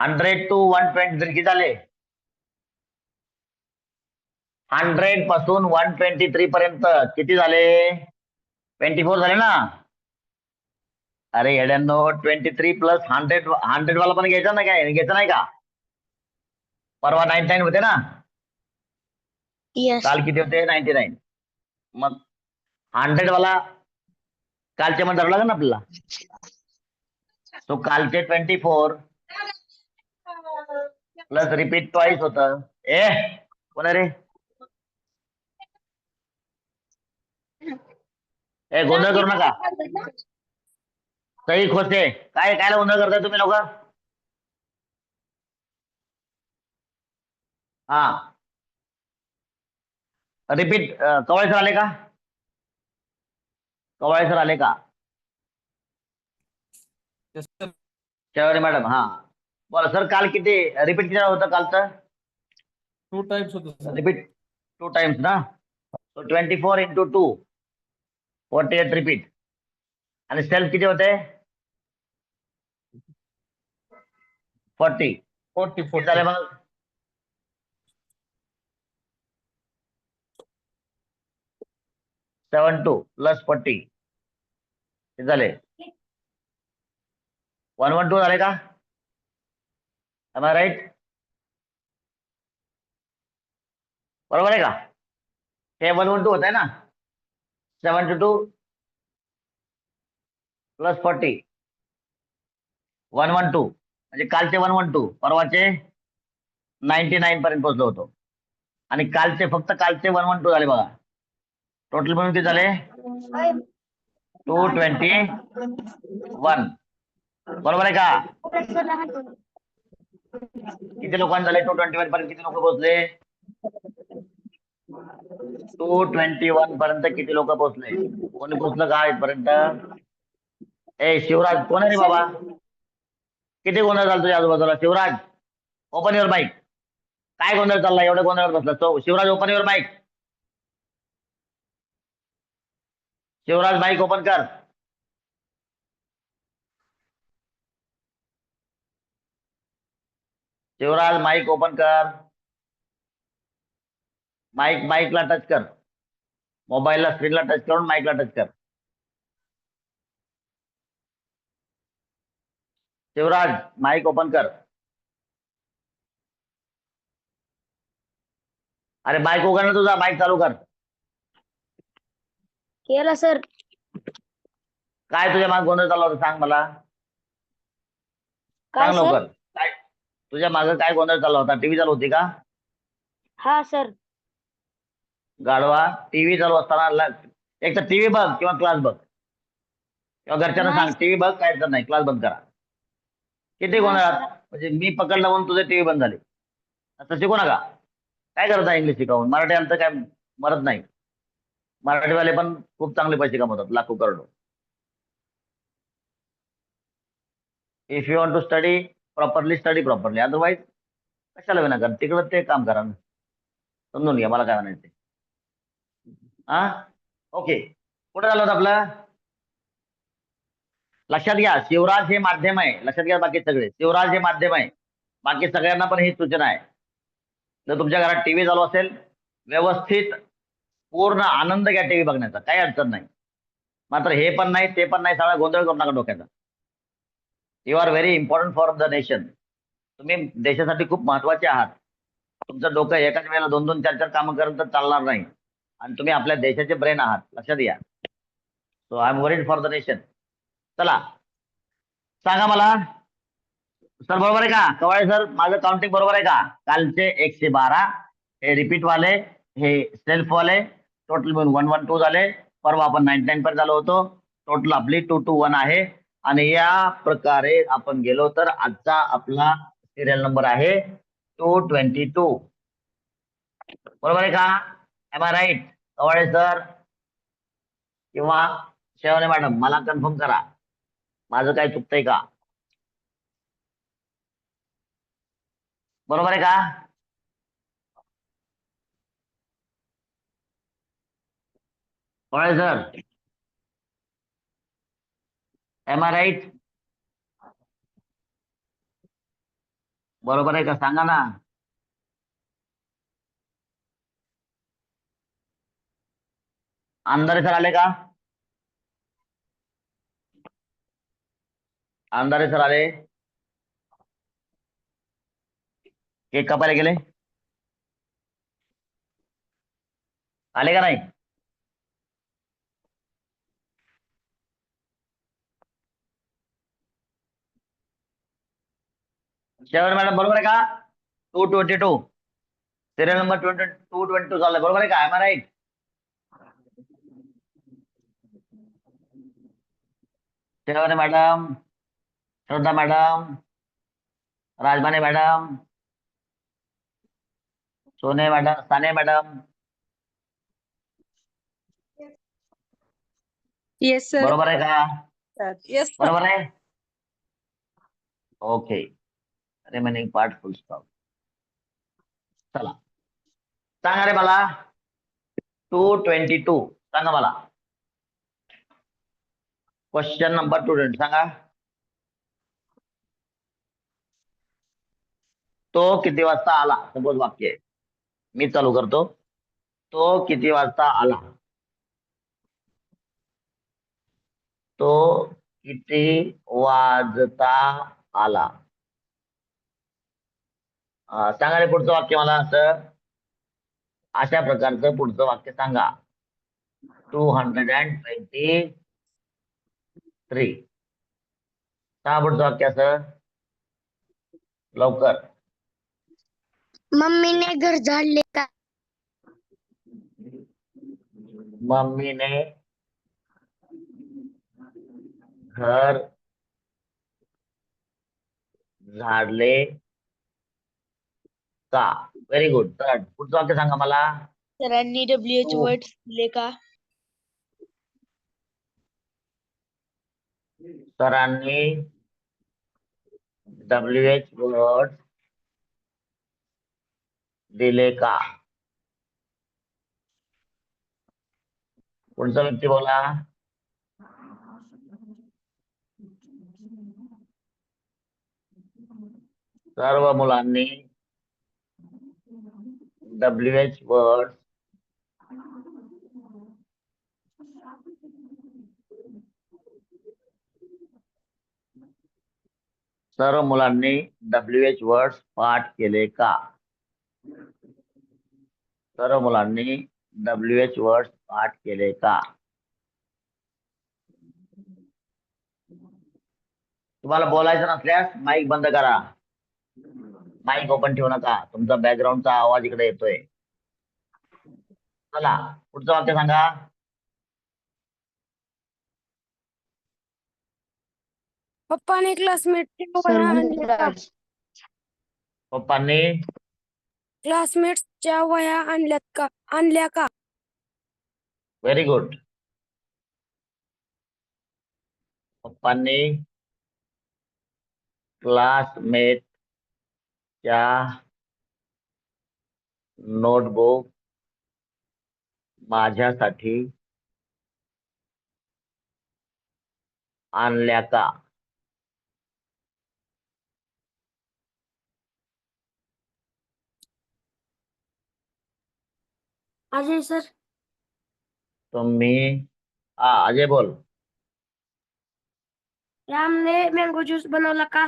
100 to 120 किती झाले? 100 पासून 123 पर्यंत किती झाले? 24 झाले ना? अरे येड्यांनो, 23 प्लस 100 वाला पण घ्यायचा ना, काय घ्यायचं नाही का? परवा 99 होते ना, यस. काल किती होते? 99. मग 100 वाला कालचे मध्ये धरावं लागेल ना आपल्याला. तो कालचे 24 प्लस रिपीट ट्वाइस होतं. कोण आहे रे? गोंधळ करू नका. सही खोसे काय गोंधळ करताय तुम्ही लोक? हा, रिपीट. कवळे सर आले का? कवळे सर आले का? शेवरे मॅडम, हा बोला सर. काल किती रिपीट किती होतं कालचं? 2 टाइम्स होतं सर. रिपीट 2 टाइम्स ना. तो 24 into 2 48 रिपीट. आणि सेल्फ किती होते? 40. 40 झाले मग? 72 प्लस 40 किती झाले? 112 झाले का? Am I right? बरोबर आहे का? हे 112 होत आहे ना. 72 प्लस 40 112 म्हणजे कालचे 112 परवाचे 99 पर्यंत पोहोचलो होतो. आणि फक्त कालचे 112 झाले बघा. टोटल म्हणून किती झाले? 221. बरोबर आहे का? किती लोकांना झाले 221 पर्यंत? किती लोक पोहोचले? 221 पर्यंत किती लोक पोहोचले? कोणी पोहोचलं का इथपर्यंत? शिवराज कोण आहे रे बाबा? किती गोंधळ चालतो तुझ्या आजूबाजूला? Shivraj, open your mic. काय गोंधळ चालला? एवढं गोंधळात बसला तो. Shivraj, open your mic. Shivraj, mic open कर. शिवराज, माईक ओपन कर. माईकला टच कर. मोबाईलला स्क्रीनला टच करून माईकला टच कर. शिवराज, माईक ओपन कर. अरे माईक उघड ना तुझा. माईक चालू कर. केला सर. काय तुझ्या मागे गोंधळ चालला होता? सांग मला. काय सांग सर? लवकर. काय तुझ्या मागे काय गोंधळ चालला होता? टीव्ही चालू होती का? हा सर. गाढवा, टीव्ही चालू असताना एक तर टीव्ही बघ किंवा क्लास बघ, किंवा घरच्यांना नाही सांग टीव्ही बघ, काय तर नाही, क्लास बंद करा. किती नाही गोंधळात सर. म्हणजे मी पकडलं म्हणून तुझे टीव्ही बंद झाले. असं शिकू नका. काय करता इंग्लिश शिकावून? मराठी आमचं काय मरत नाही. मराठीवाले पण खूप चांगले पैसे कमवतात, लाखो करोडो. If you want to study properly, study properly. Otherwise कशाला विनाकारण तिकडं ते काम करा. समजून घ्या मला काय म्हणायचं. हा, ओके. कुठे झालं होतं आपलं? लक्षात घ्या, शिवराज हे माध्यम आहे. लक्षात घ्या, बाकी सगळे शिवराज हे माध्यम आहे. बाकी सगळ्यांना पण ही सूचना आहे. जर तुमच्या घरात टीव्ही चालू असेल, व्यवस्थित पूर्ण आनंद घ्या टीव्ही बघण्याचा, काही अडचण नाही. मात्र हे पण नाही ते पण नाही, सगळा गोंधळ करू नका डोक्याचा. You are very important for the nation. तुम्ही देशासाठी खूप महत्वाचे आहात. तुमचं डोकं एकाच वेळेला 2-2, 4-4 कामं करत तर चालणार नाही. आणि तुम्ही आपल्या देशाचे ब्रेन आहात, लक्षात घ्या. So I am worried for the nation. चला सांगा मला. सर बरोबर आहे का? कवाळे सर, माझं काउंटिंग बरोबर आहे का? कालचे 112 हे रिपीट वाले, हे सेल्फ वाले, टोटल मिळून 112 झाले. परवा आपण 99 पर्यंत झालो होतो. टोटल आपली 221 आहे. आणि या प्रकारे आपण गेलो तर आजचा आपला सिरियल नंबर आहे 222. बरोबर आहे का? Am I right? Kawale sir किंवा शेवणे मॅडम, मला कन्फर्म करा, माझं काय चुकतंय का? बरोबर आहे का? Kawale sir, M I right? बरोबर आहे का सांगा ना. अंधारे सर आले का? अंधारे सर आले. केक कापायला गेले, आले का नाही? शेवट मॅडम बरोबर आहे का? 222 सिरियल नंबर 222 चाललाय, बरोबर आहे का? Am I right? शेवट madam, Shraddha madam, Rajmane madam, Sone madam, Sane madam, yes sir. बरोबर आहे का? येस बरोबर आहे. Okay, remaining part full stop. चला सांगा रे मला. 222 सांगा मला. क्वेश्चन नंबर 2 सांगा. तो किती वाजता आला? सपोज वाक्य आहे, मी चालू करतो. तो किती वाजता आला? तो किती वाजता आला? सांगा रे पुढचं वाक्य मला. असं अशा प्रकारचं पुढचं वाक्य सांगा. 223 सांगा पुढचं वाक्य असं लवकर. मम्मीने घर झाडले का? मम्मीने घर झाडले का? Very good. तर पुढचं वाक्य सांगा मला. सरांनी WHO हो. वर्ड दिले का? सरांनी WH वर्ड दिले का? पुढचा व्यक्ती बोला. सर्व मुलांनी WH वर्ड सर्व मुलांनी WH वर्ड पाठ केले का? सर्व मुलांनी WH वर्ड पाठ केले का? तुम्हाला बोलायचं नसल्यास माईक बंद करा. माईक ओपन ठेवू नका, तुमचा बॅकग्राऊंडचा आवाज इकडे येतोय. चला पुढचं वाक्य सांगा. पप्पाने पप्पांनी क्लासमेट्सच्या वह्या आणल्या का? Very good. पप्पांनी क्लासमेटच्या नोटबुक माझ्यासाठी आणल्या का? अजय सर. तुम्ही अजय बोल. रामने मँगो ज्यूस बनवला का?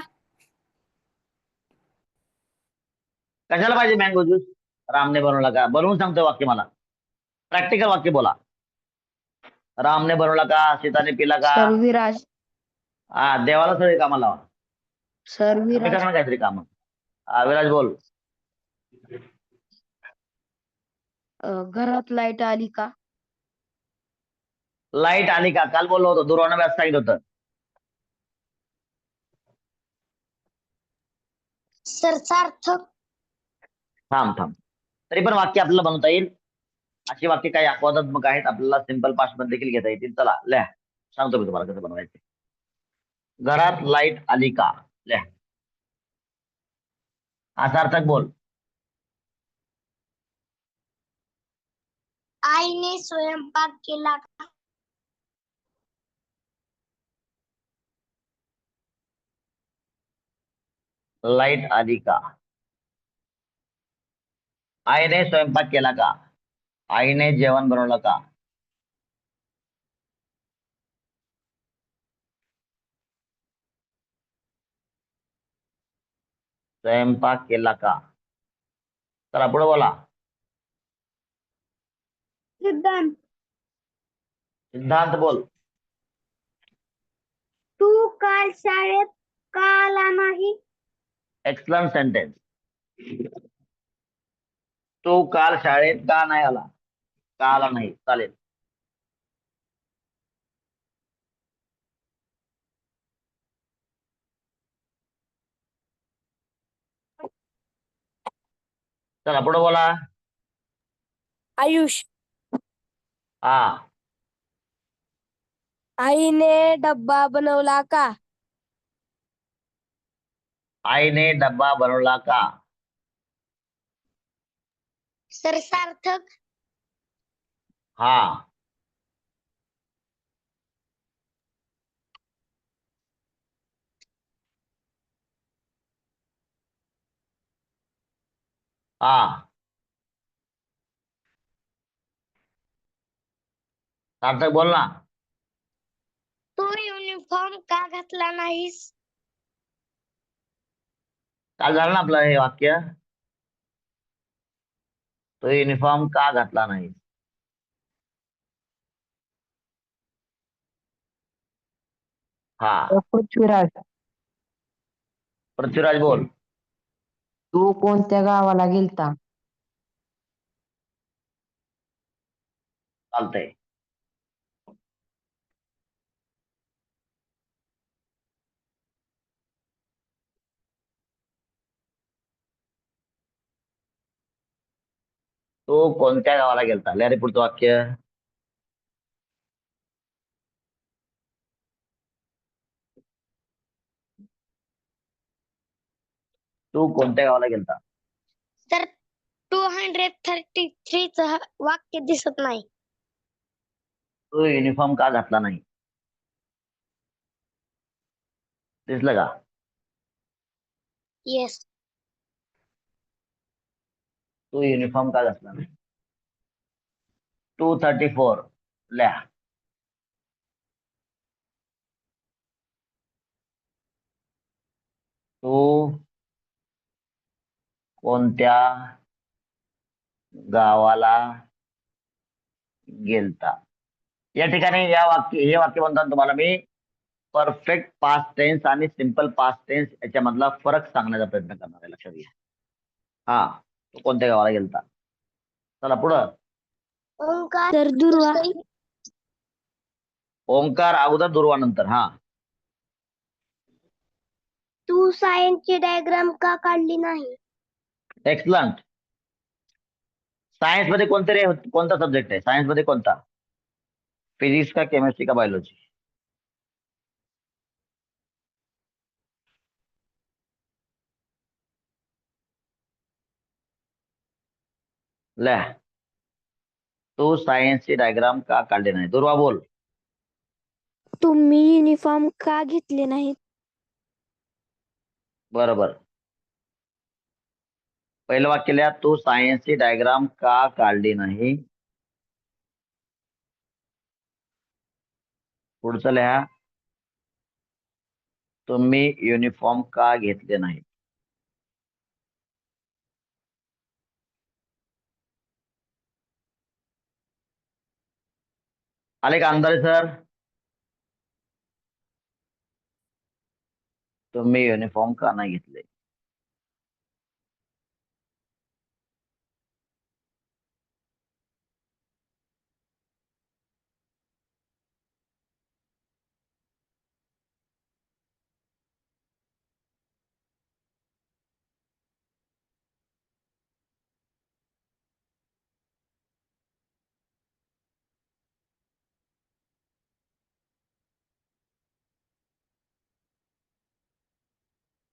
कशाला पाहिजे मँगो ज्यूस? रामने बनवला का? बनवून सांगतो वाक्य मला. प्रॅक्टिकल वाक्य बोला. रामने बनवला का? सीताने पिला का? सर विराज. देवाला सगळे कामाला लावा. सर तुम्ही विराज. करा ना काहीतरी काम. विराज बोल. घरात लाईट आली का? लाईट आली का? काल बोललो होतो, दूरवाणं व्यास सांगितलं होतं. सर सार्थक. थांब. तरी पण वाक्य आपल्याला बनवता येईल. अशी वाक्य काही अपवादात्मक आहेत, आपल्याला सिंपल पास्ट मध्ये देखील घेता येतील. चला लिहा, सांगतो मी तुम्हाला कसं बनवायचं. घरात लाईट आली का? लिहा. सार्थक बोल. आईने स्वयंपाक केला का? लाईट आली का? आईने स्वयंपाक केला का? आईने जेवण बनवलं का? स्वयंपाक केला का? चला पुढे बोला. सिद्धांत. सिद्धांत बोल. तू काल शाळेत का आला नाही? Excellent sentence. तू काल शाळेत का नाही आला? का आला नाही? चालेल. चला पुढे बोला. आयुष. हा. आईने डब्बा बनवला का? आईने डब्बा बनवला का? सर सार्थक. हा. हा. सार्थक बोल ना. तू युनिफॉर्म का घातला नाहीस? काल झालं ना आपलं हे वाक्य. तो युनिफॉर्म का घातला नाही? हा. पृथ्वीराज, पृथ्वीराज बोल. तू कोणत्या गावाला गेलता? चालतंय. तो कोणत्या गावाला गेलता? लिहा रे पुढचं वाक्य. तू कोणत्या गावाला गेलता? तर 233 च वाक्य दिसत नाही. तू युनिफॉर्म का घातला नाही? दिसलं का? येस. तू युनिफॉर्म का घातला नाही? 234 लिहा. तू कोणत्या गावाला गेलता? या ठिकाणी हे वाक्य म्हणतात तुम्हाला मी परफेक्ट पास्ट टेन्स आणि सिंपल पास्ट टेन्स याच्यामधला फरक सांगण्याचा प्रयत्न करणार आहे. लक्षात घ्या. हा. तो कोणत्या गावाला गेलता? चला पुढं. ओंकार. तर दुर्वा. ओंकार अगोदर, दुर्वा नंतर. हा. तू सायन्सची डायग्राम का काढली नाही? एक्सलंट. सायन्स मध्ये कोणता सब्जेक्ट आहे? सायन्स मध्ये कोणता? फिजिक्स का, केमिस्ट्री का, बायोलॉजी? ले. तू सायन्सची डायग्राम का काढली नाही? दुर्वा बोल. तुम्ही युनिफॉर्म का घेतले नाहीत? बरोबर. पहिलं वाक्य लिहा. तू सायन्सची डायग्राम का काढली नाही? पुढचं लिहा. तुम्ही युनिफॉर्म का घेतले नाही? आले का अंदाजे सर? तुम्ही युनिफॉर्म का नाही घेतले?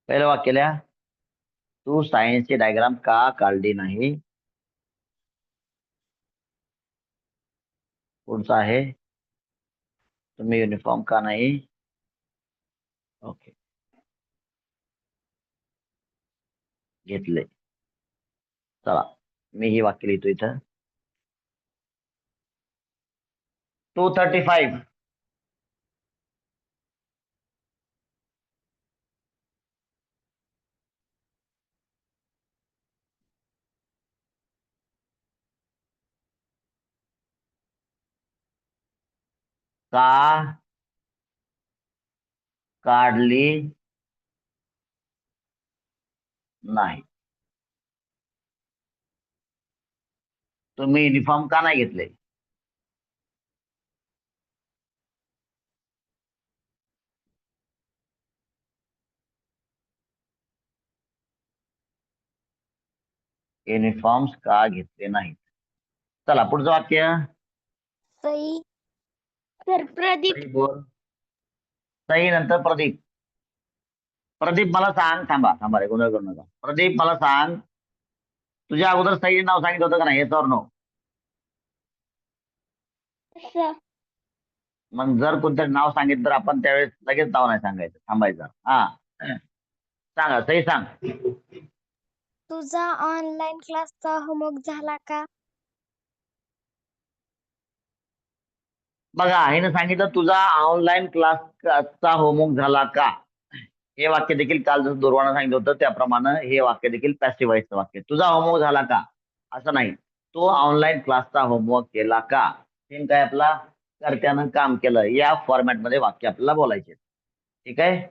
पहिलं वाक्य लिहा. तू सायन्सची डायग्राम का काढली नाही? पुढचं आहे तुम्ही युनिफॉर्म का नाही? ओके. घेतले. चला मी ही वाक्य लिहितो इथं. 235 का काढली नाही? तुम्ही युनिफॉर्म का नाही घेतले? युनिफॉर्म्स का घेतले नाहीत? चला पुढचं वाक्य. सई. सर प्रदीप. सई बोल. सई नंतर प्रदीप. प्रदीप मला सांग, थांबा थांबा रे, गोंधळ करू नका. प्रदीप मला सांग, तुझ्या अगोदर सई नाव सांगितलं होतं का नाही? येस और नो? सर. मग जर कोणतरी नाव सांगितलं तर आपण त्यावेळेस लगेच नाव नाही सांगायचं, थांबायचं. हा सांगा, सई सांग. तुझा ऑनलाईन क्लासचा होमवर्क झाला का? बघा, हिने सांगितलं तुझा ऑनलाईन क्लासचा होमवर्क झाला का. हे वाक्य देखील काल जसं दुर्वानं सांगितलं होतं त्याप्रमाणे हे वाक्य देखील पॅसिव्ह व्हॉइसचं वाक्य. तुझा होमवर्क झाला का असं नाही, तो ऑनलाईन क्लासचा होमवर्क केला का. सेम काय आपला कर्त्यानं काम केलं या फॉर्मॅटमध्ये वाक्य आपल्याला बोलायचे. ठीक आहे.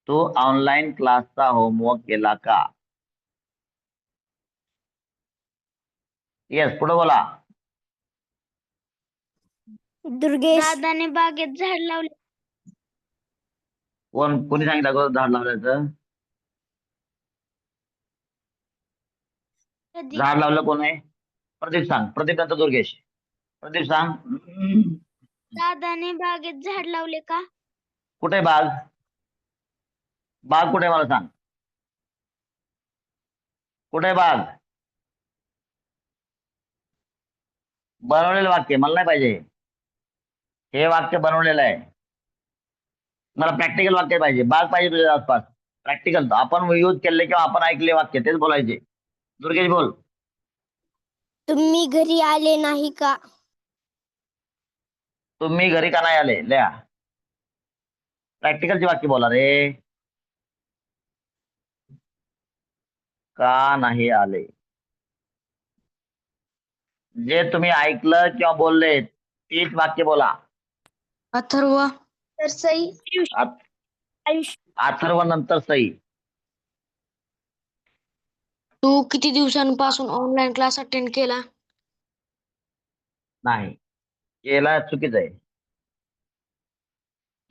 तो ऑनलाईन क्लासचा होमवर्क केला का. येस, पुढे बोला. दुर्गेश. दादाने बागेत झाड लावले. कोणी सांगितलं अगोदर झाड लावल्याचं? झाड लावलं कोण आहे? प्रदीप सांग. प्रदीप नंतर दुर्गेश. प्रदीप सांग. दादाने बागेत झाड लावले का? कुठे बाग? बाग कुठे मला सांग. कुठे बाग? बनवलेलं वाक्य मला नाही पाहिजे. हे वाक्य बनवलेलं आहे. मला प्रॅक्टिकल वाक्य पाहिजे. बाग पाहिजे तुझ्या आसपास. प्रॅक्टिकल आपण यूज केले किंवा आपण ऐकले वाक्य तेच बोलायचे. दुर्गेश बोल. तुम्ही घरी आले नाही का? तुम्ही घरी का नाही आले? लिहा. प्रॅक्टिकलची वाक्य बोला रे. का नाही आले? जे तुम्ही ऐकलं किंवा बोलले तीच वाक्य बोला. अथर्व. तर सई. आयुष. अथर्व नंतर सई. तू किती दिवसांपासून ऑनलाईन क्लास अटेंड केला? नाही, केला चुकीचं आहे.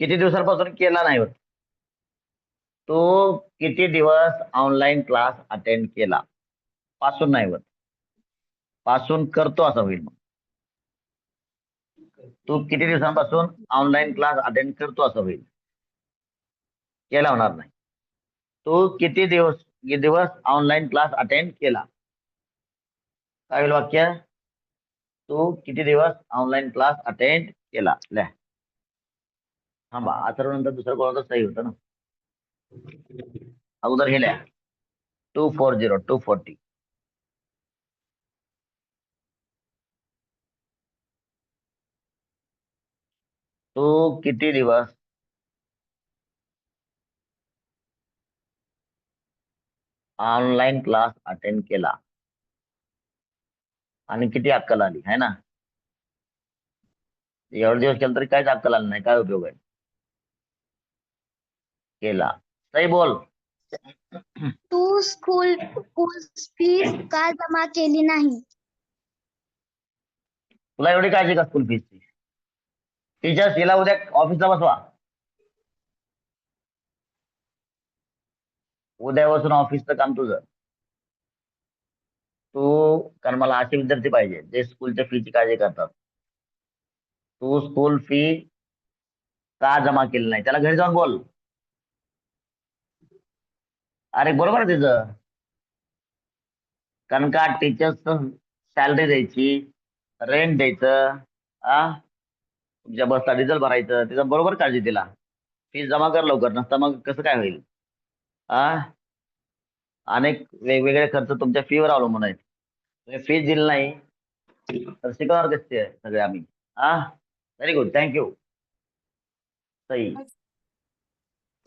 किती दिवसांपासून केला नाही होत. तो किती दिवस ऑनलाईन क्लास अटेंड केला पासून नाही होत. पासून करतो असं होईल. मग तू किती दिवसांपासून ऑनलाईन क्लास अटेंड करतो असं होईल. केला होणार नाही. तू किती दिवस ऑनलाईन क्लास अटेंड केला. काय होईल वाक्य? तू किती दिवस ऑनलाईन क्लास अटेंड केला. लिहा. थांबा, अथर्व नंतर दुसरं कोणाचं सही होतं ना. अगोदर हे लिहा. 240 240. तू किती दिवस ऑनलाईन क्लास अटेंड केला आणि किती अक्कल आली है ना. एवढे दिवस केलं तरी काहीच अक्कल आली नाही, काय उपयोग आहे. केला. सही बोल. तू स्कूल फीस का जमा केली नाही? तुला एवढी काळजी का स्कूल फीसची? टीचर्स हिला उद्या ऑफिसला बसवा. उद्या बसून ऑफिसचं काम तुझं. तू, कारण मला असे विद्यार्थी पाहिजे जे स्कूलच्या फीची काळजी करतात. तू स्कूल फी का जमा केली नाही त्याला घरी जाऊन बोल. अरे बरोबर आहे तिचं. कारण का टीचर्स सॅलरी द्यायची, रेंट द्यायचं, तुमच्या बसचा डिझेल भरायचं, तिचं बरोबर काळजी तिला. फीस जमा कर लवकर, नसता मग कसं काय होईल? अनेक वेगवेगळे खर्च तुमच्या फीवर अवलंबून आहेत. तुम्ही फीस दिली नाही तर शिकवणार कसे सगळे आम्ही? Very good, thank you. सही.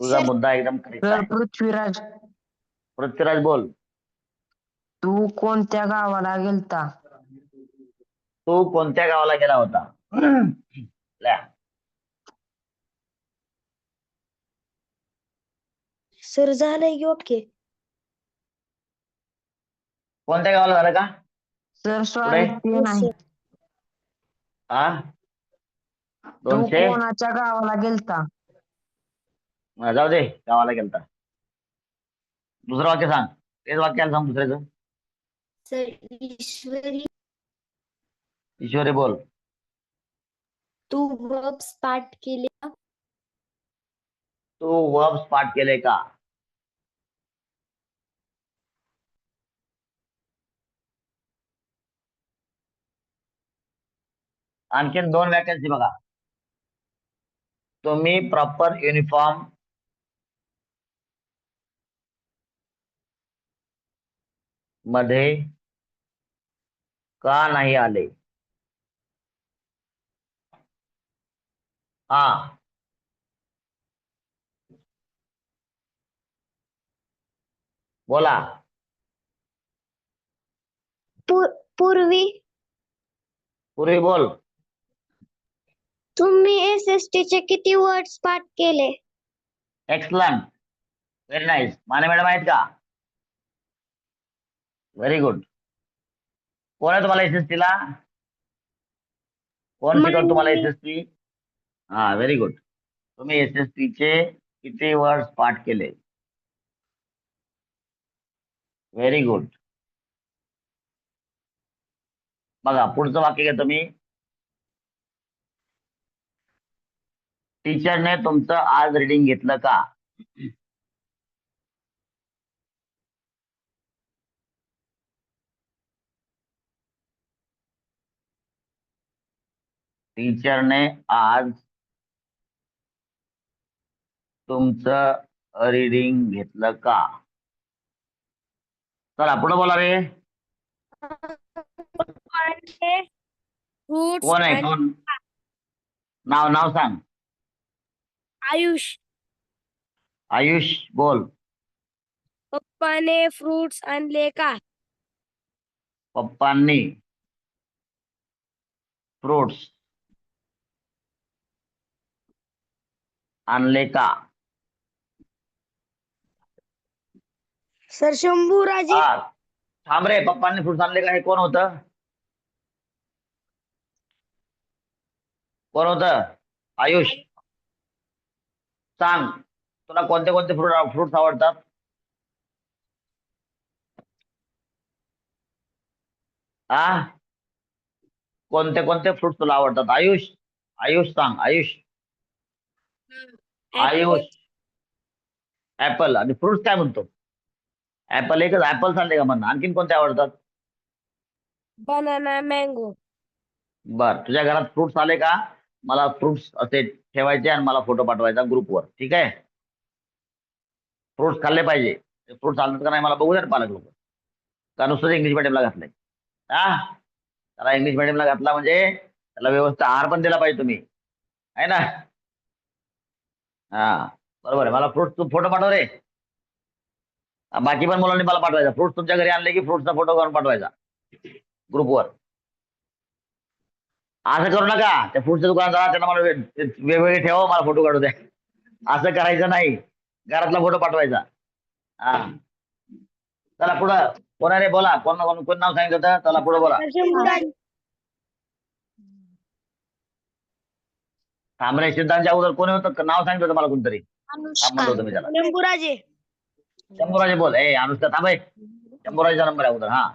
तुझा मुद्दा एकदम करेक्ट सर आहे. पृथ्वीराज, पृथ्वीराज बोल. तू कोणत्या गावाला गेलता? तू कोणत्या गावाला गेला होता? ल्या. सर झालंय की ओके. कोणत्या गावाला झालं का? सर पुढे. सॉरी ते नाही. हा तू 200. कोणाच्या गावाला गेलता? जाऊ दे, गावाला गेलता. दुसरं वाक्य सांग. तेच वाक्याला सांग दुसऱ्याचं. सर ईश्वरी, ईश्वरी बोल. तू वर्ब्स पाठ केले का? तू वर्ब्स पाठ केले का? आणखीन 2 वॅकन्सी बघा. तुम्ही प्रॉपर युनिफॉर्म मध्ये का नाही आले? हा बोला. पूर्वी पूर्वी बोल. तुम्ही SST चे किती वर्ड्स पाठ केले? Excellent, very nice. Mane madam आहेत का? Very good. कोण आहे तुम्हाला SST ला? कोण शिकवतो तुम्हाला माने. SST? हा व्हेरी गुड. तुम्ही SST चे किती वर्ड्स पाठ केले? Very good. बघा पुढचं वाक्य घ्या तुम्ही. टीचरने तुमचं आज रीडिंग घेतलं का? टीचरने आज तुमचं रीडिंग घेतलं का? चला पुढे बोला रे. फ्रूट्स कोण आहे कोण? नाव नाव सांग. आयुष. आयुष बोल. पप्पाने फ्रुट्स आणले का? पप्पांनी फ्रुट्स आणले का? सर शंभूराजे. हा थांब रे. पप्पांनी फ्रुट्स आणले का हे कोण होतं? कोण होतं? आयुष. सांग तुला कोणते कोणते फ्रुट्स आवडतात? कोणते कोणते फ्रुट्स तुला आवडतात आयुष? आयुष सांग. आयुष. आयुष ऍपल. आणि फ्रुट्स काय म्हणतो? ऍपल एकच ऍपल आणले का म्हणा? आणखीन कोणते आवडतात? Banana, mango. बर तुझ्या घरात फ्रुट्स आले का? मला फ्रुट्स असे ठेवायचे आणि मला फोटो पाठवायचा ग्रुपवर. ठीक आहे? फ्रुट्स खाल्ले पाहिजे. फ्रुट्स आणतात का नाही मला बघू द्या पालक लोक. का नुसतं इंग्लिश मिडियमला घातलंय? त्याला इंग्लिश मिडियमला घातला म्हणजे त्याला व्यवस्थित आहार पण दिला पाहिजे तुम्ही, आहे ना? हा बरोबर आहे. मला फ्रुट्स तू फोटो पाठव रे. बाकी पण मुलांनी मला पाठवायचा. फ्रुट्स तुमच्या घरी आणले की फ्रुट्सचा फोटो करून पाठवायचा ग्रुपवर. असं करू नका. त्या फ्रुट्सच्या दुकानात जा, त्यांना मला वेगवेगळे ठेवा, मला फोटो काढू द्या. असं करायचं नाही. घरातला फोटो पाठवायचा. हा चला पुढं. कोणाने बोला. कोण कोण नाव सांगितलं होतं? चला पुढे बोला. थांबरे सिद्धांतच्या अगोदर कोणी होतं? नाव सांगितलं होतं मला कोणतरी. म्हणलं होतं मी त्याला. शंभूराजे. शंभूराजे बोल. अनुष्का थांब. शंभूराजेचा नंबर आहे अगोदर. हा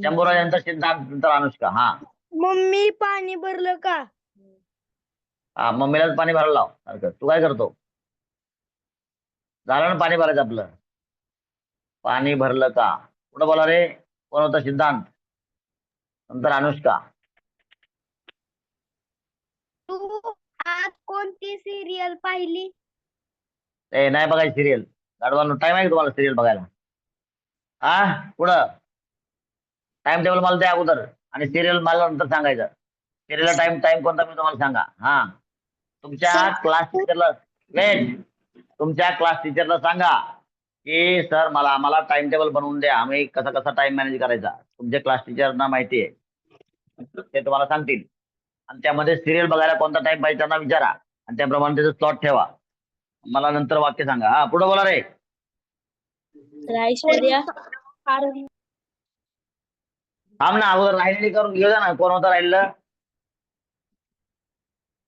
शंभूराजांचा सिद्धांत, नंतर अनुष्का. हा मम्मी पाणी भरलं का? हा मम्मीलाच पाणी भरायला लाव सारखं. तू काय करतो? झालं ना पाणी भरायचं आपलं. पाणी भरलं का? पुढे बोला रे. कोण होता? सिद्धांत. नंतर अनुष्का. तू आज कोणती सिरियल पाहिली? ए नाही बघायची सिरियल. गाडवांनो टाइम आहे का तुम्हाला सिरियल बघायला? पुढं टाइम टेबल मला द्या अगोदर आणि सिरियल मला नंतर सांगायचं. सिरियलला टाइम टाइम कोणता मी तुम्हाला सांगा. तुमच्या सर, क्लास टीचरला तुमच्या क्लास टीचरला सांगा की सर आम्हाला टाइम टेबल बनवून द्या, आम्ही कसा कसा टाइम मॅनेज करायचा. तुमच्या क्लास टीचरना माहिती आहे, ते तुम्हाला सांगतील. आणि त्यामध्ये सिरियल बघायला कोणता टाइम पाहिजे त्यांना विचारा आणि त्याप्रमाणे त्याचं स्लॉट ठेवा. मला नंतर वाक्य सांगा. पुढे बोला रे. ऐश्वर्या थांब ना, अगोदर राहिलेली करून घेऊ द्या ना. कोण होतं राहिलेलं?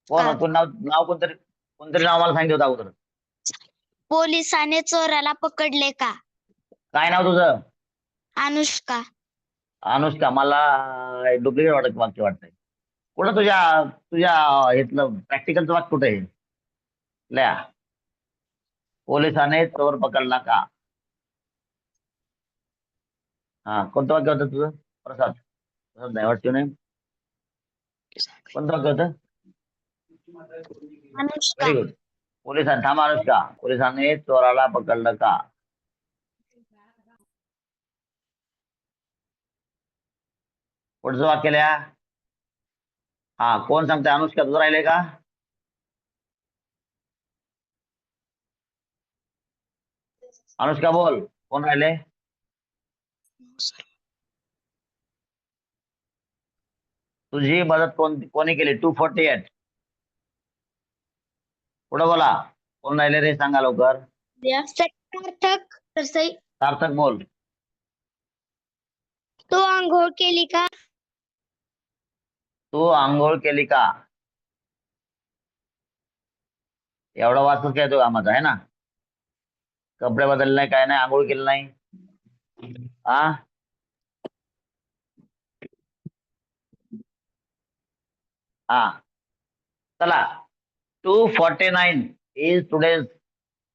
कोण नाव कोणतरी नाव मला सांगितलं होतं अगोदर. पोलिसाने चोराला पकडले का? काय नाव तुझं? अनुष्का. अनुष्का. मला डुप्लिकेट वाक्य वाटतंय. कुठं तुझ्या तुझ्या इथलं प्रॅक्टिकलचं वाक्य कुठे आहे? लया पोलिसाने चोर पकडला का? कोणतं वाक्य होतं तुझं? प्रसाद नाही वाटतं नाही. कोणतं वाक्य होतं? अनुष्का. Very good. पोलिसांनी थांबा अनुष्का. पोलिसांनी चोराला पकडलं का? पुढचं वाक्य लिहा. कोण सांगतंय? अनुष्का तुझं राहिलंय का? अनुष्का बोल, कोण राहिले? तुझी मदत कोणी केली? 248. पुढे बोला, कोण राहिले रे? सांगा लवकर. सार्थक. सार्थक बोल. तो आंघोळ केली का? तू आंघोळ केली का? एवढा वाचच काय तो कामाचा आहे ना. कपडे बदलले नाही, काय नाही, आंघोळ केली नाही. चला, 249 इज टुडेज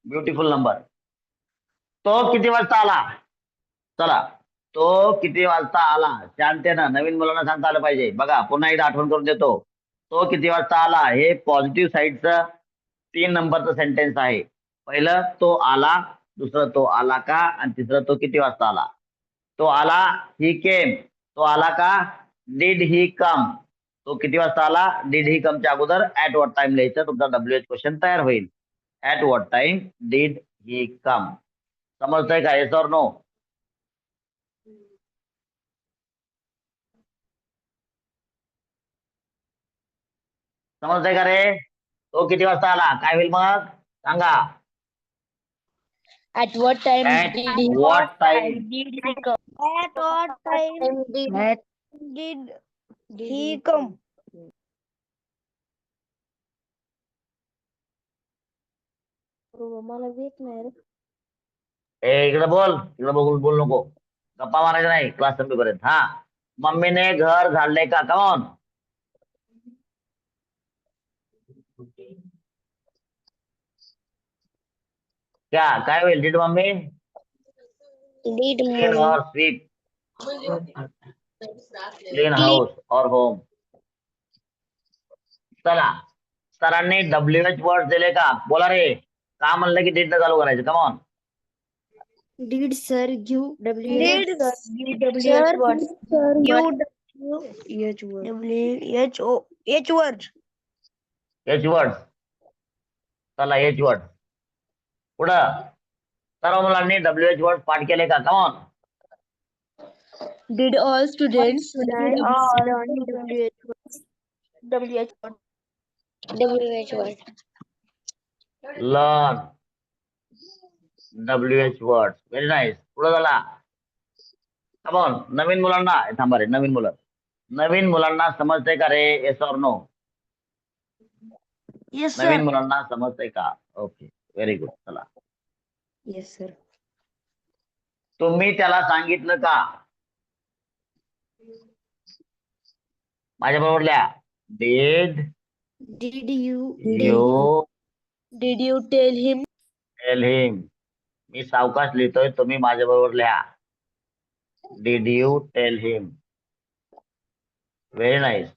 ब्युटिफुल नंबर. तो किती वाजता आला? चला, तो किती वाजता आला? शांततेनं नवीन मुलांना सांगता आलं पाहिजे. बघा, पुन्हा एकदा आठवण करून देतो. तो किती वाजता आला हे पॉझिटिव्ह साईडचं 3 नंबरचं सेंटेन्स आहे. पहिलं तो आला, दुसरं तो आला का, आणि तिसरं तो किती वाजता आला. तो आला, ही केम. तो आला का? डिड ही कम. तो किती वाजता आला? डिड ही कमच्या अगोदर ऍट व्हॉट टाइम लिहायचं. तुमचा WH क्वेश्चन तयार होईल. At what time did he come. समजतंय का? Yes or no? समजतंय का रे? तो किती वाजता आला? काय होईल मग सांगा. At what time At did what time? At what time did he come? मला येत नाही रे. इकडे बोल. इकडे बघून बोल नको. गप्पा मारायचा नाही क्लास संपेपर्यंत. मम्मीने घर झाडले का? कमॉन. काय होईल? डिड मम्मी Did क्लीन और स्वीप, क्लीन हाऊस और होम. चला, सरांनी WH वर्ड दिले का? बोला रे. का म्हणलं की डिड चालू करायचं? Come on. Did sir give W Did sir sir word H word. H word. H word. चला, H वर्ड. पुढं सर्व मुलांनी WH वर्ड पाठ केले का? Come on. Did all students WH word. Learn WH word. Very nice. पुढे झाला. कमॉन. नवीन मुलांना थांबा रे. नवीन मुलांना समजतंय का रे? Yes or no? Yes नवीन sir. मुलांना समजतंय का? Okay, very good. चला, Yes sir. तुम्ही त्याला सांगितलं का? माझ्या बरोबर लिहा. Did Did you you tell him? Tell him. मी सावकाश लिहितोय, तुम्ही माझ्या बरोबर लिहा. Did you tell him. Very nice.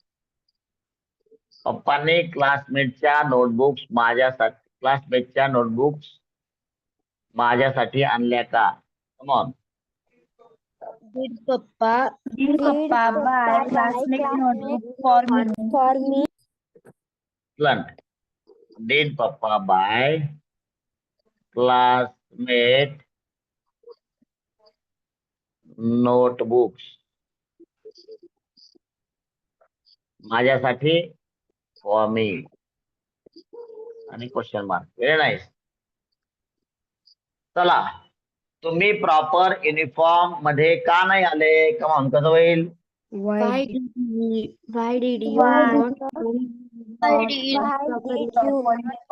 पप्पांनी क्लासमेटच्या नोटबुक्स माझ्यासाठी आणल्या का? Come on. Did Papa Did Papa buy classmate notebook for me? for me? Did Papa buy classmate notebooks? माझ्यासाठी फॉर मी आणि क्वेश्चन मार्क. Very nice. चला, तुम्ही प्रॉपर युनिफॉर्म मध्ये का नाही आले? कमॉन, कसं होईल? Why did you Why not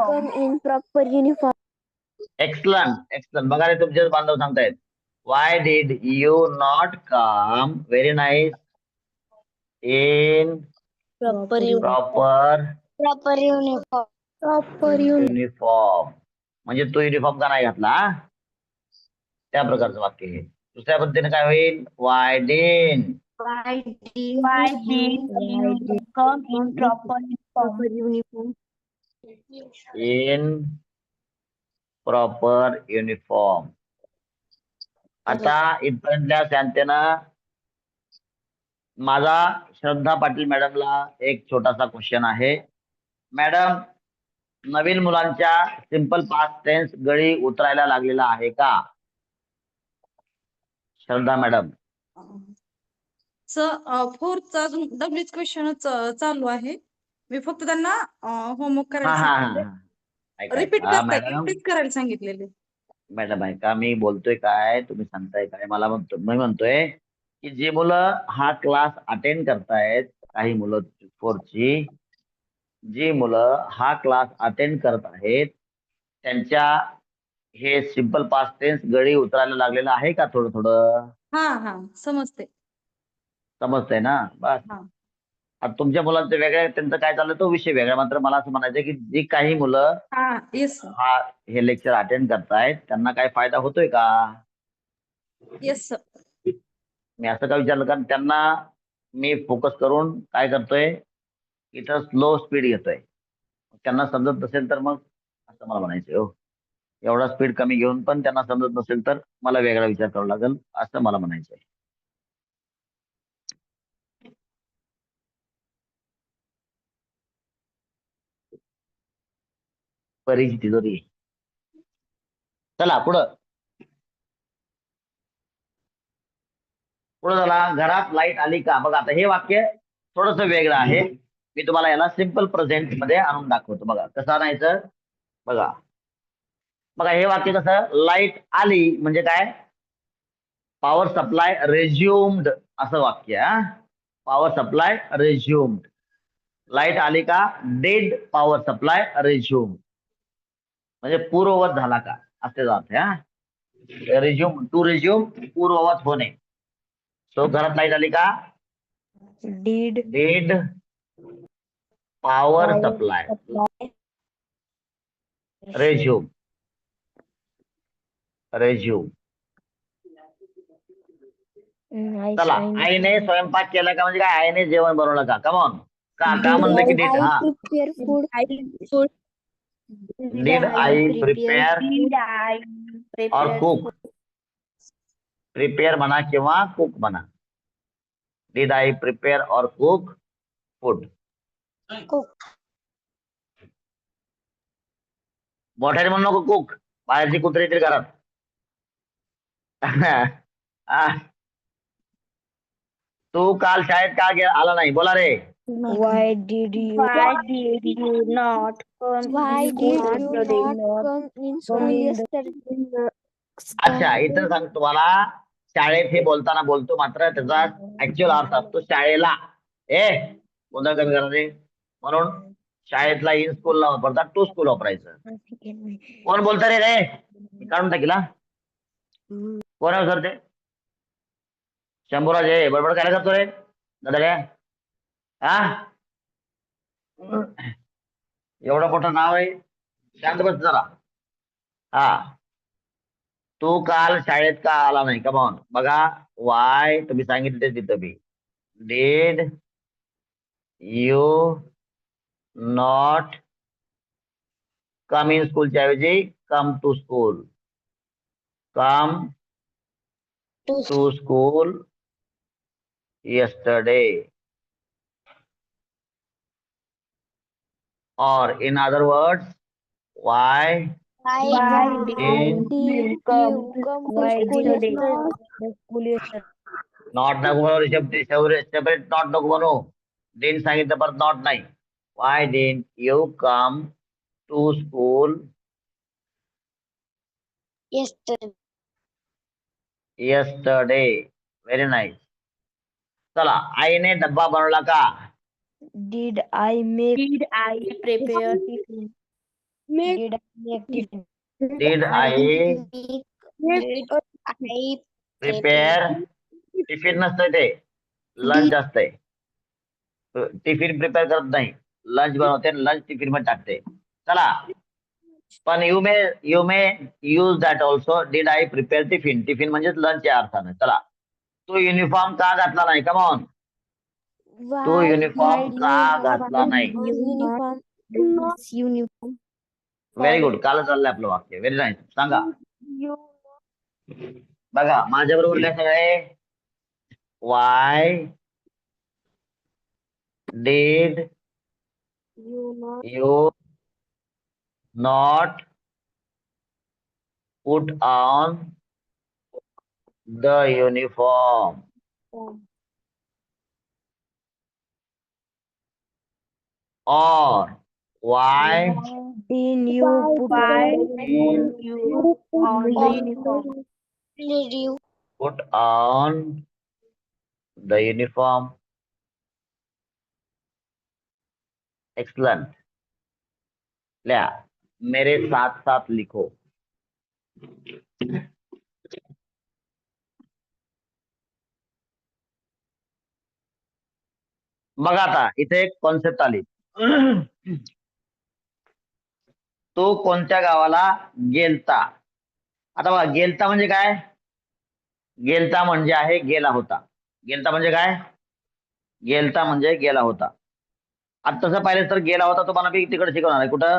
come in proper uniform? Excellent. बघा रे, तुमचेच बांधव सांगतायत. Y did you not come? Very nice. In Proper proper uniform? Uniform. म्हणजे तो युनिफॉर्म का नाही घातला? त्या प्रकारचं वाक्य हे. दुसऱ्या पद्धतीने काय होईल? Why did Why Why did you come in proper uniform? uniform? In proper uniform. आता इथपर्यंतल्या शांततेनं माझा श्रद्धा पाटील मॅडमला एक छोटासा क्वेश्चन आहे. मॅडम, नवीन मुलांच्या सिंपल पास्ट टेन्स गळी उतरायला लागलेला आहे का? श्रद्धा मॅडम. फोर्थचा अजून डब्ल्यूच क्वेश्चन चालू आहे. मी फक्त त्यांना होमवर्क हा करायला हा सांगितले. हा ऐका, रिपीट ऐका करताय, मॅडम. रिपीट करायला सांगितलेले. मॅडम ऐका, मी बोलतोय काय, तुम्ही सांगताय काय? मी म्हणतोय की जी मुलं हा क्लास अटेंड करतायत, काही मुलं फोरची, जी मुलं हा क्लास अटेंड करत आहेत, त्यांच्या हे सिंपल पास्ट टेन्स गळी उतरायला लागलेलं आहे का? थोडं थोडं हा समजते. समजतंय ना? बस. हा. आता तुमच्या मुलांचं वेगळं, त्यांचं काय चाललं तो विषय वेगळा. मात्र मला असं म्हणायचं की जी काही मुलं हा येस हा हे लेक्चर अटेंड करतायत, त्यांना काय फायदा होतोय का? Yes sir. मी असं का विचारलं? कारण त्यांना मी फोकस करून काय करतोय, इथं स्लो स्पीड घेतोय. त्यांना समजत नसेल तर मग असं मला म्हणायचंय. हो, एवढा स्पीड कमी घेऊन पण त्यांना समजत नसेल तर मला वेगळा विचार करावा लागेल, असं मला म्हणायचंय. परीची तिजोरी. चला पुढं झाला. घरात लाईट आली का? बघा, आता हे वाक्य थोडस वेगळं आहे. मी तुम्हाला याला सिंपल प्रेझेंट मध्ये आणून दाखवतो. बघा कसं आणायचं. बघा हे वाक्य कसं, लाईट आली म्हणजे काय? पॉवर सप्लाय रेझ्युम्ड असं वाक्य. Power supply रेझ्युम्ड. लाईट आली का? Dead power supply resume. म्हणजे पूर्ववत झाला का असे जात. रेझ्युम, टू रेझ्युम, पूर्ववत होणे. सो घरात लाईट आली का? Did dead power supply resume. चला, आईने स्वयंपाक केला का? म्हणजे काय? आईने जेवण बनवलं का? कमॉन. का म्हणलं की डेड? हा, prepare food? Did I prepare Did I और prepare कुक. प्रिपेअर म्हणा किंवा कुक म्हणा. डिड आई प्रिपेअर और कुक फूड. मोठ्याने म्हणू नको कुक, बाहेरची कुत्री येतील घरात. तू काल शाळेत का आला नाही? बोला रे. Why did you not come in school yesterday? अच्छा, इथं सांग तुम्हाला, शाळेत हे बोलताना बोलतो, मात्र त्याचा ऍक्च्युअल अर्थ असतो शाळेला. गोंधळ कमी करा रे. म्हणून शाळेतला इन स्कूल ला वापरतात, टू स्कूल वापरायचं. कोण बोलतं रे? मी काढून टाकीला. कोण आहे सर ते? शंभूराज. बडबड काय करतो रे दादा? हा, एवढं मोठं नाव आहे, शांत बस जरा. हा, तू काल शाळेत का आला नाही? कमॉन. बघा, वाय तुम्ही सांगितले तिथं बी. Did you not come in स्कूलच्या ऐवजी come to school. come To to school yesterday, or in other words, why why did did you come to school yesterday? Not नको बनवू सेपरेट नॉट नको बनवू डिन सांगितलं परत नॉट नाही why didn't you come to school yesterday? yesterday very nice चला आईने डब्बा बनवला का Did I prepare tiffin? Did I make tiffin? Did I Did I prepare tiffin नसतं ते लंच असतंय टिफिन प्रिपेअर करत नाही लंच बनवते लंच टिफिन मध्ये टाकते चला पण you may use that also did I prepare tiffin tiffin म्हणजेच लंच या अर्थानं चला तू युनिफॉर्म का घातला नाही कमॉन तू युनिफॉर्म का घातला नाही Uniform. Uniform. व्हेरी गुड काल चाललंय आपलं वाक्य व्हेरी नाईस सांगा बघा माझ्या बरोबर काय सगळे Y did you not put on the uniform or why Did you put on the uniform? Did you put on the uniform excellent लिया मेरे साथ साथ लिखो बघा आता इथे एक कॉन्सेप्ट आली तो कोणत्या गावाला गेलता आता बघा गेलता म्हणजे काय गेलता म्हणजे आहे गेला होता गेलता म्हणजे काय गेलता म्हणजे गेला होता आता तसं पाहिलं तर गेला होता तुम्हाला मी तिकडे शिकवणार आहे कुठं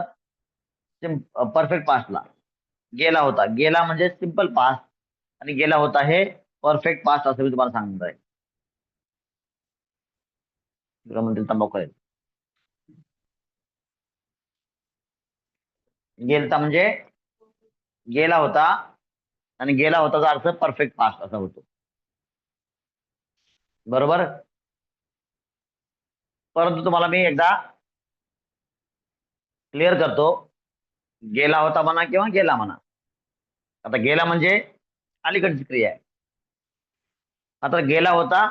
परफेक्ट पास्टला गेला होता गेला म्हणजे सिंपल पास्ट आणि गेला होता हे परफेक्ट पास्ट असं मी तुम्हाला सांगणार आहे म्हणतील तंबाखू करेल गेलता म्हणजे गेला होता आणि गेला होताचा अर्थ परफेक्ट पास्ट असा होतो बरोबर परंतु तुम्हाला मी एकदा क्लिअर करतो गेला होता म्हणा किंवा गेला म्हणा आता गेला म्हणजे अलीकडची क्रिया आहे आता गेला होता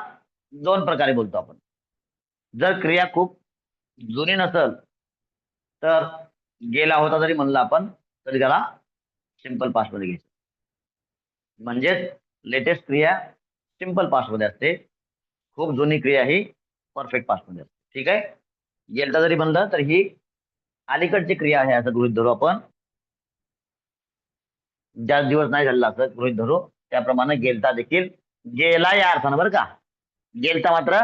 दोन प्रकारे बोलतो आपण जर क्रिया खूप जुनी नसेल तर गेला होता जरी म्हणलं आपण तरी त्याला सिंपल पास्ट मध्ये घ्यायचं म्हणजेच लेटेस्ट क्रिया सिंपल पास्ट मध्ये असते खूप जुनी क्रिया ही परफेक्ट पास्ट मध्ये असते ठीक आहे गेलता जरी म्हणलं तर ही अलीकडची क्रिया आहे असं गृहीत धरू आपण जास्त दिवस नाही झालेला असं गृहीत धरू त्याप्रमाणे गेलता देखील गेला या अर्थानं बरं का गेलता मात्र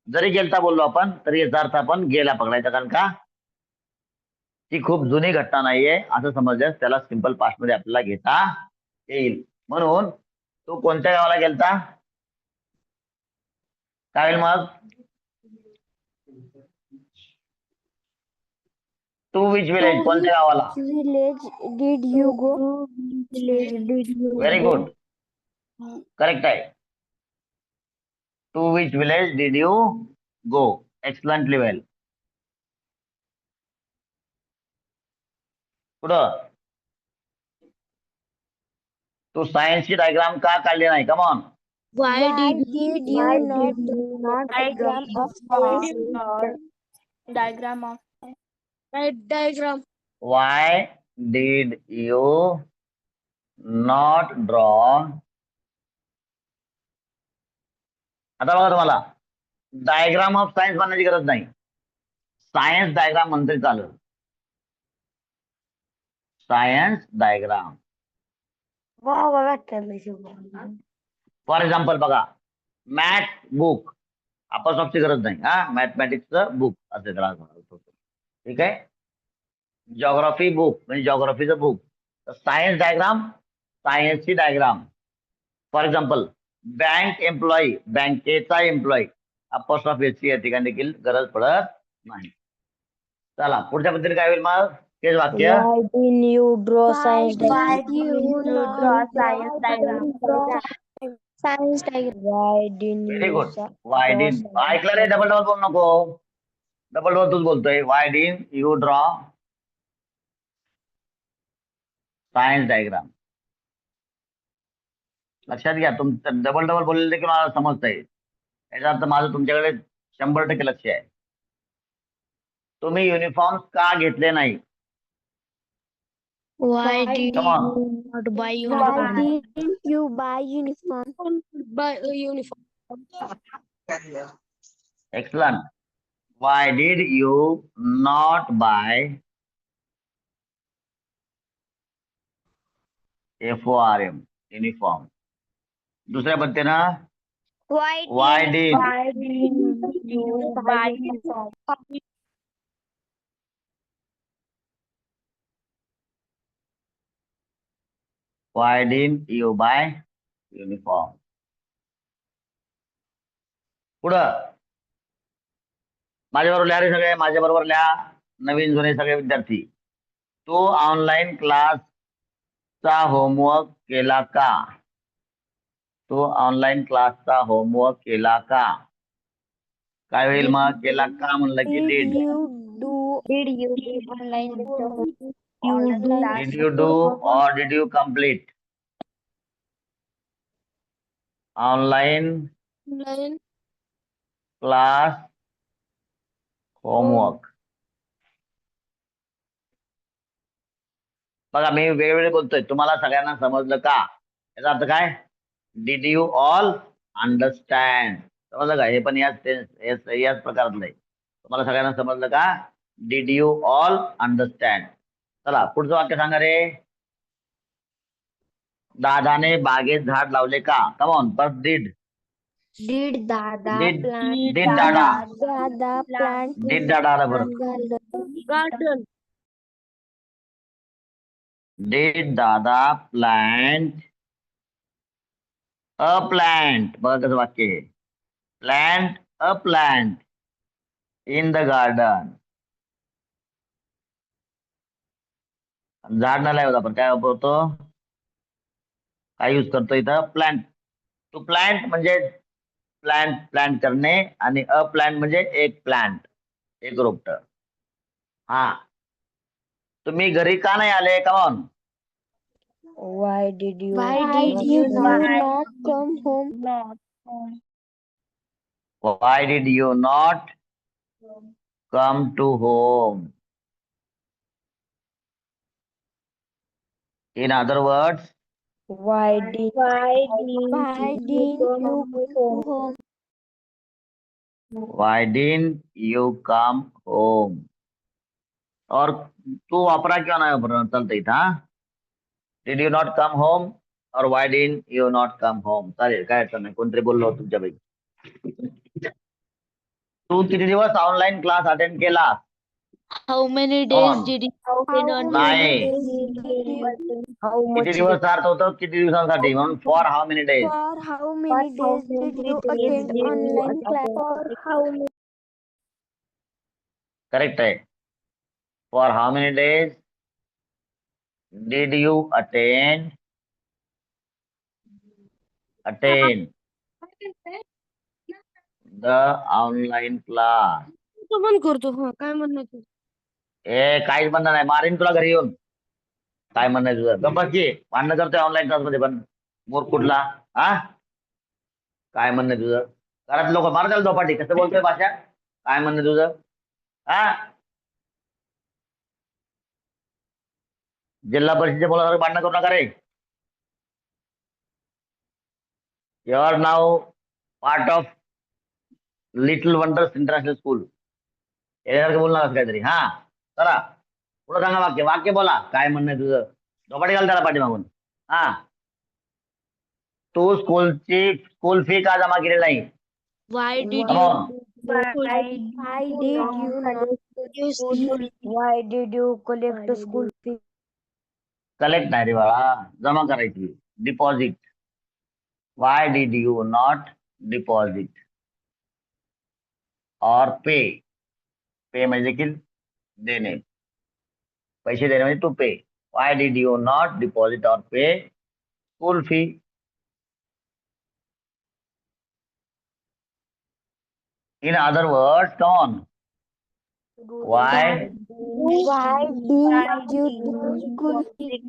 जरी गेलता बोललो आपण तरी याचा अर्थ आपण गेला पकडायचा कारण का ती खूप जुनी घटना नाहीये असं समजल्यास त्याला सिंपल पास्ट मध्ये आपल्याला घेता येईल म्हणून तू कोणत्या गावाला गेलता काय होईल मग टू विच विलेज कोणत्या गावाला Village did you go? Village did you very go? Good correct आहे to which village did you go excellently well पुढं तू सायन्सची डायग्राम का काढली नाही come on why did you not diagram of diagram of right diagram Y did you not draw आता बघा तुम्हाला डायग्राम ऑफ सायन्स बनण्याची गरज नाही सायन्स डायग्राम म्हणतरी चालेल सायन्स डायग्राम फॉर एक्झाम्पल बघा मॅथ बुक अपॉस्ट्रॉफची गरज नाही हा मॅथमॅटिक्सचं बुक असे त्याला ठीक आहे जॉग्राफी बुक म्हणजे जॉग्राफीचं बुक तर सायन्स डायग्राम सायन्सची diagram. For example bank employee, बँकेचा एम्प्लॉई, अपॉस्ट्रॉफ एसची या ठिकाणी देखील गरज पडत नाही. चला पुढच्या पद्धतीने काय होईल मग तेच वाक्य. Why didn't you draw science Why diagram? did you not draw science diagram? Why didn't very you good. sa- Y draw डिन science ऐकलं रे, डबल डबल बोलू नको. डबल डबल तूच बोलतोय. Y didn't you draw science diagram. लक्षात घ्या, तुमचं double double बोललेलं देखील मला समजतंय. याचा अर्थ माझं तुमच्याकडे 100% लक्ष आहे. तुम्ही युनिफॉर्म का घेतले नाही? Why did Come on. you not buy Why uniform? didn't you buy uniform? Buy a uniform. Excellent. Why did you not buy FORM uniform? दुसऱ्या पद्धतीनं Why did didn't you buy uniform? Why didn't you buy uniform? पुढं माझ्याबरोबर लिहा रे सगळे, माझ्याबरोबर लिहा. नवीन जुने सगळे विद्यार्थी. तू ऑनलाईन क्लासचा होमवर्क केला का? तू ऑनलाईन क्लासचा होमवर्क केला का? काय होईल मग? केला का म्हणलं की Did did. you do Online Did you do or did you complete? Online class homework. बघा मी वेगवेगळे बोलतोय, तुम्हाला सगळ्यांना समजलं का? याचा अर्थ काय? Did you all understand. समजलं का? हे पण याच प्रकारातलं आहे. तुम्हाला सगळ्यांना समजलं का? Did you all understand. चला पुढचं वाक्य सांगा रे. दादाने बागेत झाड लावले का? Come on. परत did. Did Dada Did- plant did Dada. plant Did Dada आलं बरं. garden. Did Dada plant a plant? बघा कसं वाक्य आहे. Plant a plant in the garden. झाड न लावत आपण काय वापरतो? काय यूज करतो इथं? प्लांट. टू प्लांट म्हणजे प्लांट करणे आणि अ प्लांट म्हणजे एक प्लांट, एक रोपट. हा. तुम्ही घरी का नाही आले? Come on. Why did you not come home? Why did you not come to home? In other words, Why didn't you come home? why didn't you come home? और तू वापरा किंवा नाही वापरणार चालतं इथं. हा. Did you not come home or why didn't you not come home? चालेल, काय अडचण नाही. कोणतरी बोललो तुमच्यापैकी. तू किती दिवस ऑनलाईन क्लास अटेंड केला? How many days did you attend नाही. How much किती दिवस अर्थ होतं किती दिवसांसाठी, म्हणून for how many days. for how many days did you attend online class? Correct आहे. For how many days did you attend the online class. बंद करतो. हा काय म्हणणं तू? काहीच म्हणणं नाही, मारीन तुला घरी येऊन. काय म्हणणं तुझं? गप्पाची भांडणं करतोय ऑनलाईन क्लासमध्ये पण. मोर कुठला? हा. काय म्हणणं तुझं? घरात लोक मारताल दोपाटी. कसं बोलतोय भाषा? काय म्हणणं तुझं? हा. जिल्हा परिषदेच्या मुलासारखं भांडणं करू नका रे. You are now part of Little Wonders International School. यासारखं बोलणार काहीतरी. हा. चला पुढे सांगा वाक्य. वाक्य बोला. काय म्हणणं तुझं? दोपाटी घाल त्याला पाठीमागून. हा. तू स्कूल फी का जमा केली नाही? Why did Come on. Why did you collect school fee? Collect नाही रे बाळा, जमा करायची. Deposit. Why did you not deposit or pay? Pay म्हणजे देखील देणे, पैसे देणे म्हणजे to pay. Why did you not deposit or pay school fee? In other words, come on. Why Why did you school fee?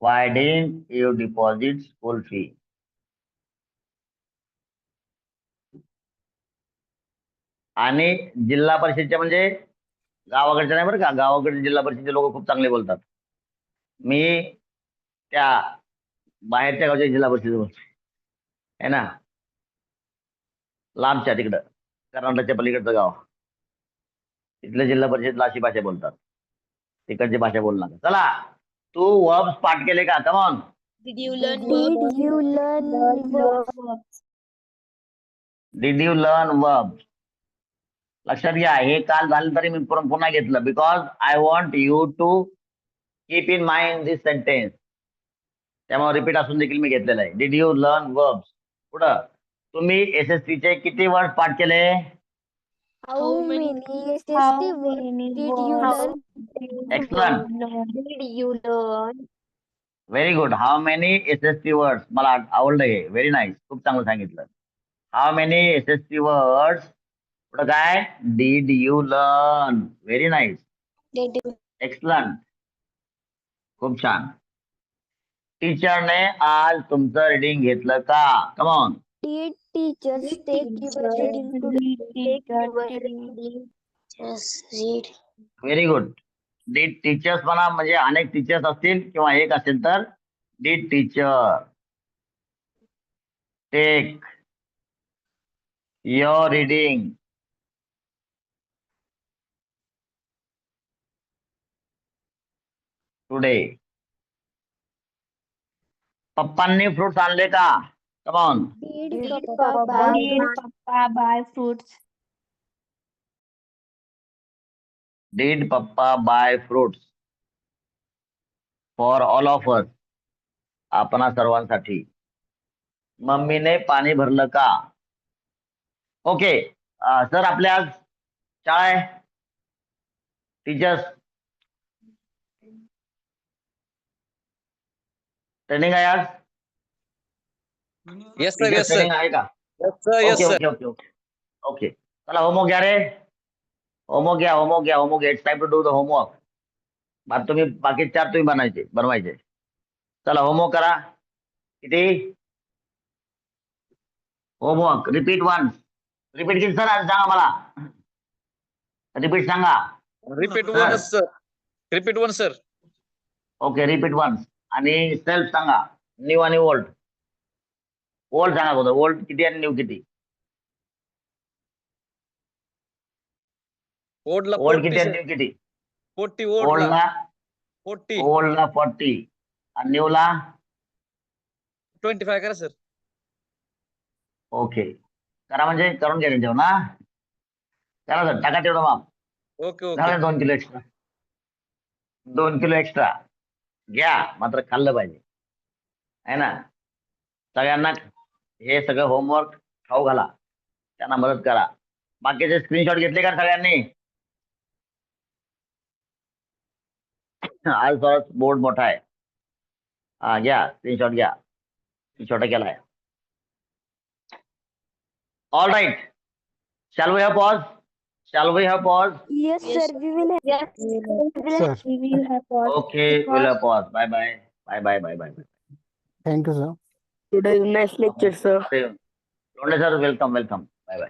why didn't you deposit school fee? आणि जिल्हा परिषदच्या म्हणजे गावाकडच्या नाही बरं का, गावाकडचे जिल्हा परिषदचे लोक खूप चांगले बोलतात. मी त्या बाहेरच्या गावच्या जिल्हा परिषद बोलतो आहे ना, लांबच्या तिकडं कर्नाटकच्या पलीकडचं गाव, तिथल्या जिल्हा परिषदला अशी भाषा बोलतात. तिकडची भाषा बोलू नका. चला, तू वर्ब्स पाठ केले का? Come on. Did you learn verbs? Did you learn verbs? लक्षात घ्या, हे काल झालं तरी मी पुन्हा घेतलं, because I want you to keep in mind this sentence. त्यामुळे रिपीट असून देखील मी घेतलेलं आहे. Did you learn verbs. पुढं, तुम्ही SST चे किती वर्ड पाठ केले? How many SST words did you learn? Excellent. Did you learn? Very good. How many SST words? मला आवडलं हे. Very nice. खूप चांगलं सांगितलं. How many SST words? पुढं काय? Did you learn. Very nice. Did you? Excellent. खूप छान. टीचरने आज तुमचं रीडिंग घेतलं का? Come on. Did teachers take your reading today? Yes, read. Very good. Did teachers म्हणा, म्हणजे अनेक टीचर्स असतील किंवा एक असेल तर did teacher take your reading today? पप्पांनी फ्रुट्स आणले का? Come on. Did Papa buy fruits? Did Papa buy fruits for all of us? आपणा सर्वांसाठी. मम्मीने पाणी भरलं का? ओके सर, आपल्या आज शाळा आहे. टीचर्स ट्रेनिंग आहे आज. Yes sir, teachers yes sir, training आहे का? Yes sir, yes okay sir. Okay okay okay okay. चला, होमवर्क घ्या रे. होमवर्क घ्या, होमवर्क घ्या, homework. It's time to do the homework. बाकी तुम्ही बाकी 4 तुम्ही बनवायचे. चला, होमवर्क करा. किती होमवर्क? Repeat once. रिपीट किती सर? आज सांगा मला. रिपीट सांगा. Repeat one sir, repeat one sir. Okay, repeat once. आणि सेल्फ सांगा. न्यू आणि ओल्ड. ओल्ड सांगा बघा. ओल्ड किती आणि न्यू किती? ओल्डला ओल्ड किती 40 आणि सर, न्यू किती? 40 ओल्डला ओल्डला 40 ओल्डला 40 आणि न्यूला 25 करा सर. ओके. करा म्हणजे करून घ्या जेवण ना. करा सर, टाका तेवढं माप. Okay okay. झालं 2 किलो एक्स्ट्रा. 2 किलो एक्स्ट्रा घ्या, मात्र खाल्लं पाहिजे आहे ना. सगळ्यांना हे सगळं होमवर्क खाऊ घाला, त्यांना मदत करा. बाकीचे स्क्रीनशॉट घेतले का सगळ्यांनी? आज थोडा बोर्ड मोठा आहे. हा, घ्या स्क्रीनशॉट घ्या. छोटा केलाय. All right. Shall we have pause? Shall we have pause? Yes, sir. We will have. Sir. We will have pause. Okay, we'll have pause. Bye bye. Bye bye. Bye bye. Thank you, sir. Today is nice lecture, sir. Londe sir, welcome.